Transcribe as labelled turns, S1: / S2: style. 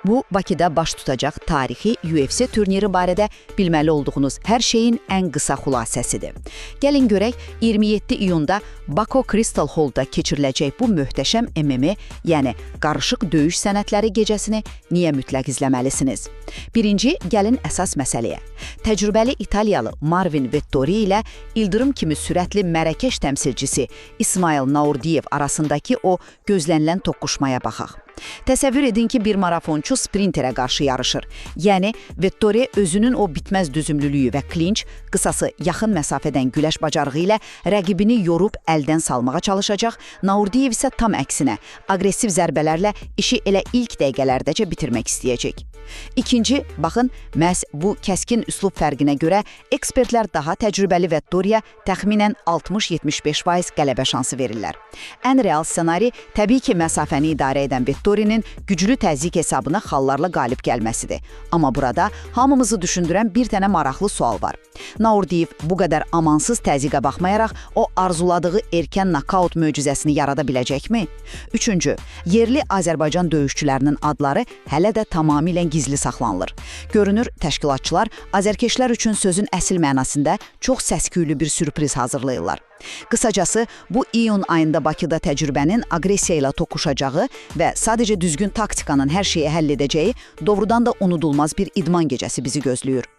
S1: Bu, Bakıda baş tutacaq tarixi UFC turniri barədə bilməli olduğunuz hər şeyin ən qısa xülasəsidir. Gəlin görək, 27 iyunda Bako Crystal Hall'da keçiriləcək bu möhtəşəm MMA, yəni qarışıq döyüş sənətləri gecəsini niyə mütləq izləməlisiniz? Birinci, gəlin əsas məsələyə. Təcrübəli İtaliyalı Marvin Vettori ilə ildırım kimi sürətli Mərəkəş təmsilçisi İsmail Naurdiyev arasındakı o gözlənilən toqquşmaya baxaq. Təsəvvür edin ki, bir marafonçu sprinterə qarşı yarışır. Yəni, Vettori özünün o bitməz düzümlülüyü və klinç, qısası yaxın məsafədən güləş bacarığı ilə rəqibini yorub əldən salmağa çalışacaq, Naurdiyev isə tam əksinə, aqressiv zərbələrlə işi elə ilk dəqiqələrdəcə bitirmək istəyəcək. İkinci, baxın, məhz bu kəskin üslub fərqinə görə ekspertlər daha təcrübəli Vettoriyə təxminən 60-75% qələbə şansı verirlər. Ən real ssenari təbii ki, məsafəni idarə edən Vettorinin güclü təzyiq hesabına xallarla qalib gəlməsidir. Amma burada hamımızı düşündürən bir dənə maraqlı sual var. Naurdiyev bu qədər amansız təzyiqə baxmayaraq o arzuladığı erkən nokaut möcüzəsini yarada biləcəkmi? Üçüncü, yerli Azərbaycan döyüşçülərinin adları hələ də tamamilə gizli saxlanılır. Görünür, təşkilatçılar azərkeşlər üçün sözün əsl mənasında çox səsküylü bir sürpriz hazırlayırlar. Qısacası, bu iyun ayında Bakıda təcrübənin aqressiya ilə toqquşacağı və sadəcə düzgün taktikanın hər şeyi həll edəcəyi doğrudan da unudulmaz bir idman gecəsi bizi gözləyir.